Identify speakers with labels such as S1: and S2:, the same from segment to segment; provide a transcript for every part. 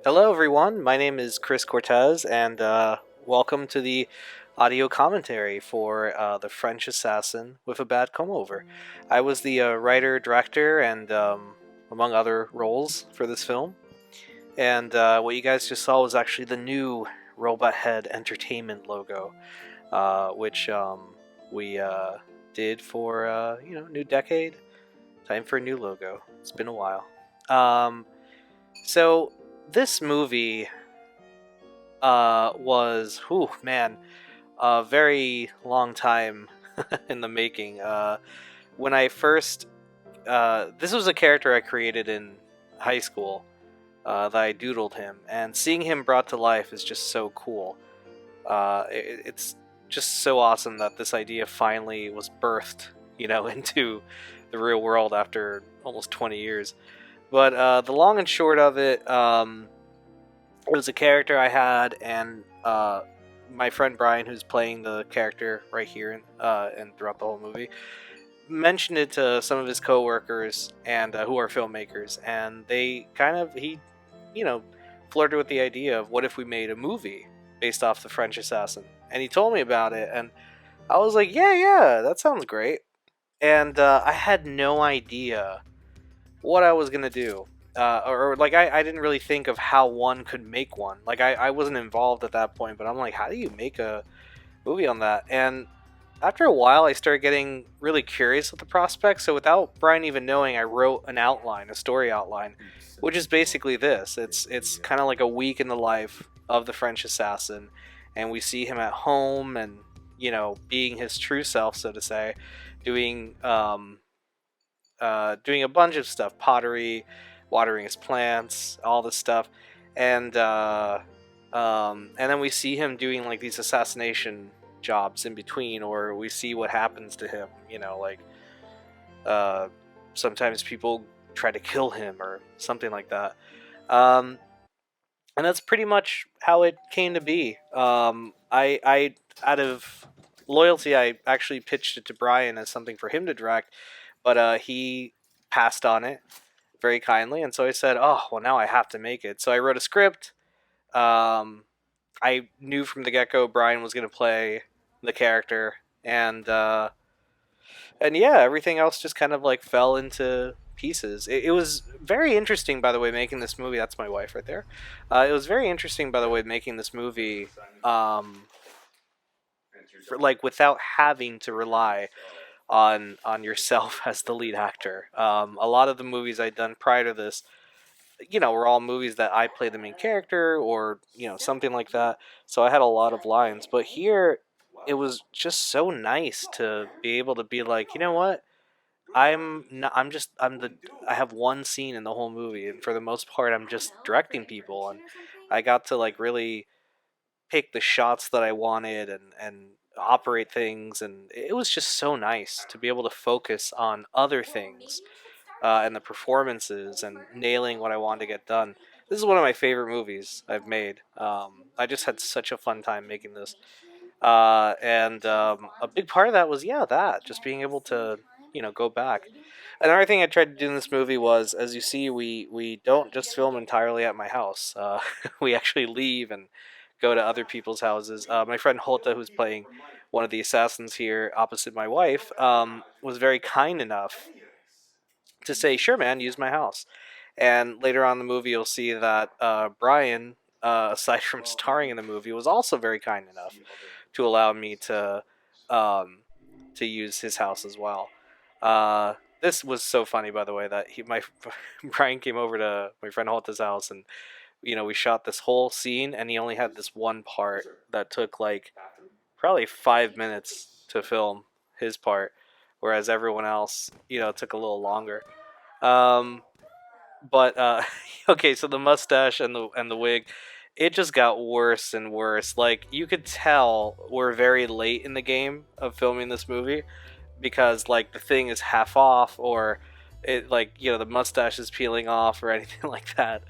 S1: Hello, everyone. My name is Chris Cortes, and welcome to the audio commentary for The French Assassin with a Bad Comb Over. I was the writer, director, and among other roles for this film. And what you guys just saw was actually the new Robot Head Entertainment logo, which we did for new decade. Time for a new logo. It's been a while. So this movie was, whew, man, a very long time in the making. When I first, this was a character I created in high school that I doodled him, and seeing him brought to life is just so cool. It's just so awesome that this idea finally was birthed, into the real world after almost 20 years. But the long and short of it, it was a character I had, and my friend Brian, who's playing the character right here and throughout the whole movie, mentioned it to some of his coworkers and who are filmmakers, and they you know, flirted with the idea of what if we made a movie based off the French Assassin, and he told me about it, and I was like, yeah, that sounds great, and I had no idea what I was gonna do. Or like I didn't really think of how one could make one. Like I wasn't involved at that point, but I'm like, how do you make a movie on that? And after a while, I started getting really curious with the prospect. So without Brian even knowing, I wrote an outline, a story outline, which is basically this. It's kind of like a week in the life of the French assassin, and we see him at home and being his true self, so to say, doing doing a bunch of stuff, pottery, watering his plants, all this stuff, and and then we see him doing like these assassination jobs in between, or we see what happens to him. Like uh, sometimes people try to kill him or something like that. Um, and that's pretty much how it came to be. I out of loyalty, I actually pitched it to Brian as something for him to direct, but he passed on it very kindly, and so I said, "Oh, well, now I have to make it." So I wrote a script. Um, I knew from the get go Brian was going to play the character, and yeah, everything else just kind of like fell into pieces. It was very interesting, by the way, making this movie. That's my wife right there. It was very interesting, by the way, making this movie. Like without having to rely on yourself as the lead actor. A lot of the movies I'd done prior to this, were all movies that I played the main character or something like that. So I had a lot of lines, but here it was just so nice to be able to be like, you know what? I'm not, I'm just I'm the I have one scene in the whole movie, and for the most part I'm just directing people, and I got to like really pick the shots that I wanted and operate things, and it was just so nice to be able to focus on other things and the performances and nailing what I wanted to get done. This is one of my favorite movies I've made. I just had such a fun time making this, and a big part of that was that just being able to go back. Another thing I tried to do in this movie was, as you see, we don't just film entirely at my house. We actually leave and go to other people's houses. My friend Holta, who's playing one of the assassins here opposite my wife, was very kind enough to say, "Sure, man, use my house." And later on in the movie, you'll see that Brian, aside from starring in the movie, was also very kind enough to allow me um, to use his house as well. This was so funny, by the way, that my Brian came over to my friend Holta's house, and we shot this whole scene, and he only had this one part that took like probably 5 minutes to film his part, whereas everyone else, took a little longer. Um, but okay, so the mustache and the wig, it just got worse and worse. Like you could tell we're very late in the game of filming this movie because like the thing is half off, or it like the mustache is peeling off or anything like that.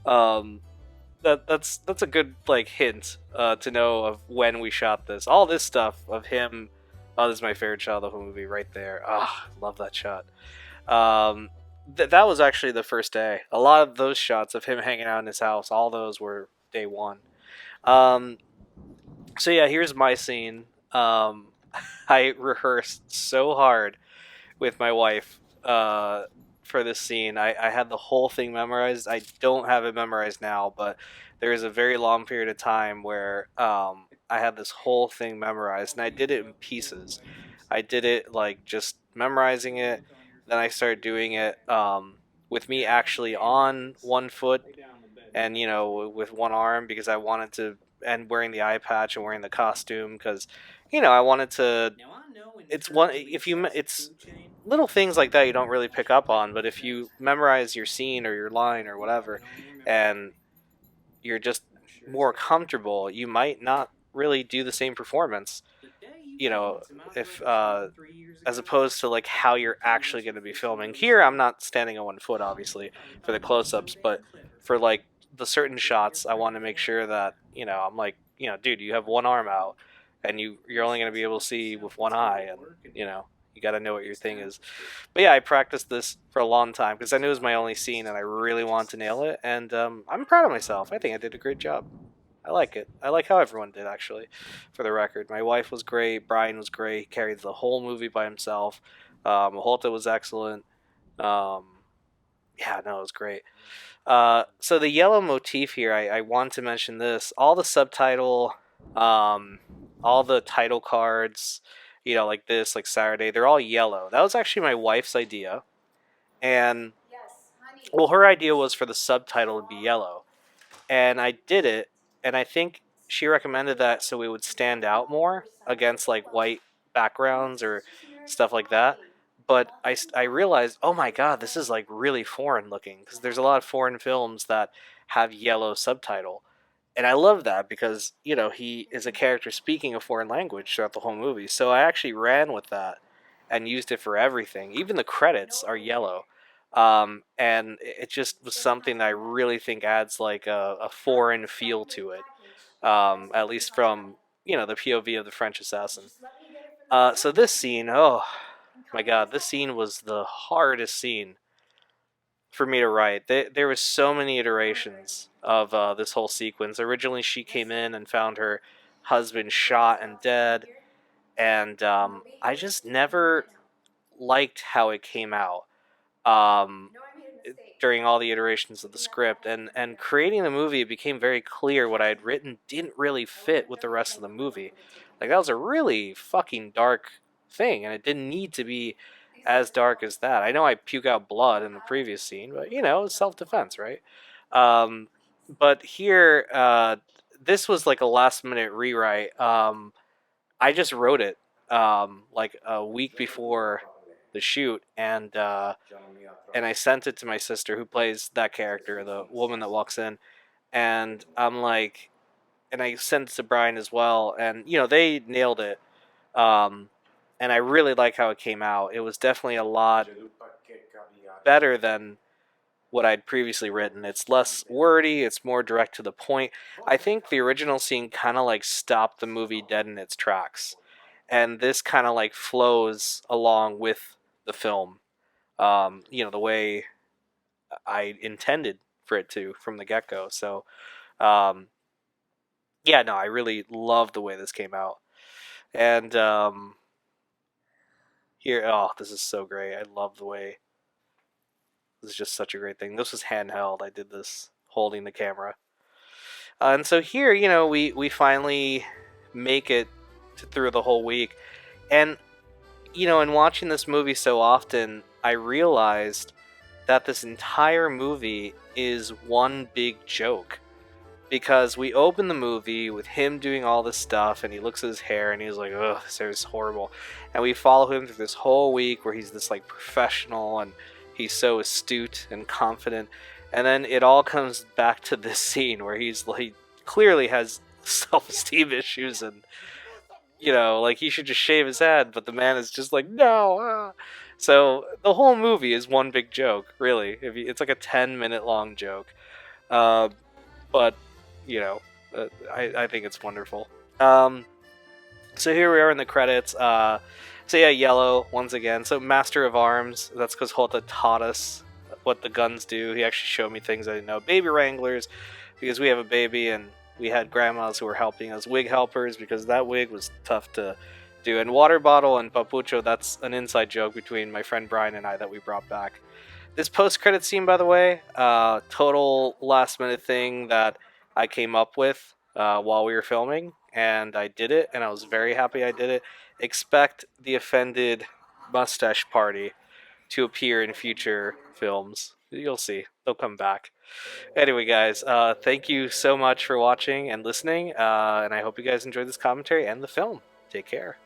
S1: Um, that's a good like hint to know of when we shot this. All this stuff of him. Oh, this is my favorite shot of the whole movie right there. Ah, love that shot. Um, That was actually the first day. A lot of those shots of him hanging out in his house, all those were day one. Um, so yeah, here's my scene. I rehearsed so hard with my wife for this scene. I had the whole thing memorized. I don't have it memorized now, but there was a very long period of time where I had this whole thing memorized, and I did it in pieces. I did it like just memorizing it. Then I started doing it with me actually on one foot and with one arm because I wanted to, and wearing the eye patch and wearing the costume because I wanted to. It's one if you it's little things like that you don't really pick up on, but if you memorize your scene or your line or whatever, and you're just more comfortable, you might not really do the same performance. You know, if as opposed to like how you're actually going to be filming. Here, I'm not standing on one foot, obviously, for the close-ups, but for like the certain shots, I want to make sure that I'm like, dude, you have one arm out, and you're only going to be able to see with one eye, and you got to know what your thing is. But yeah, I practiced this for a long time because I knew it was my only scene, and I really wanted to nail it, and I'm proud of myself. I think I did a great job. I like it. I like how everyone did, actually, for the record. My wife was great. Brian was great. He carried the whole movie by himself. Holta was excellent. Um, yeah, no, it was great. So the yellow motif here, I want to mention this. All the subtitle, um, all the title cards, like this, like Saturday, they're all yellow. That was actually my wife's idea. And, well, her idea was for the subtitle to be yellow, and I did it, and I think she recommended that so it would stand out more against like white backgrounds or stuff like that. But I realized, oh my god, this is like really foreign looking because there's a lot of foreign films that have yellow subtitle. And I love that because, he is a character speaking a foreign language throughout the whole movie. So I actually ran with that and used it for everything. Even the credits are yellow. And it just was something that I really think adds like a foreign feel to it, at least from the POV of the French assassin. So this scene, oh my god, this scene was the hardest scene for me to write. There was so many iterations of this whole sequence. Originally, she came in and found her husband shot and dead, and I just never liked how it came out. Um, during all the iterations of the script and creating the movie, it became very clear what I had written didn't really fit with the rest of the movie. Like that was a really fucking dark thing, and it didn't need to be as dark as that. I know I puke out blood in the previous scene, but it's self defense, right? Um, but here, this was like a last minute rewrite. I just wrote it like a week before the shoot, and I sent it to my sister who plays that character, the woman that walks in, and I'm like, and I sent it to Brian as well, and they nailed it, um, and I really like how it came out. It was definitely a lot better than what I'd previously written. It's less wordy, it's more direct to the point. I think the original scene kind of like stopped the movie dead in its tracks, and this kind of like flows along with the film. The way I intended for it to from the get go. So, um, yeah, no, I really love the way this came out. And here, oh, this is so great. I love the way this is just such a great thing. This was handheld. I did this holding the camera. And so here, we finally make it through the whole week. And, in watching this movie so often, I realized that this entire movie is one big joke. Because we open the movie with him doing all this stuff, and he looks at his hair, and he's like, "Ugh, this hair is horrible." And we follow him through this whole week where he's this like professional, and he's so astute and confident. And then it all comes back to this scene where he's like, clearly has self-esteem issues, and like he should just shave his head, but the man is just like, "No." So the whole movie is one big joke, really. It's like a 10-minute long joke. Uh, but I think it's wonderful. So here we are in the credits. So yeah, yellow once again. So Master of Arms. That's because Holta taught us what the guns do. He actually showed me things I didn't know. Baby wranglers, because we have a baby and we had grandmas who were helping us. Wig helpers, because that wig was tough to do. And water bottle and papucho, that's an inside joke between my friend Brian and I that we brought back. This post-credit scene, by the way, total last-minute thing that I came up with while we were filming, and I did it, and I was very happy I did it. Expect the offended mustache party to appear in future films. You'll see. They'll come back. Anyway, guys, thank you so much for watching and listening, and I hope you guys enjoyed this commentary and the film. Take care.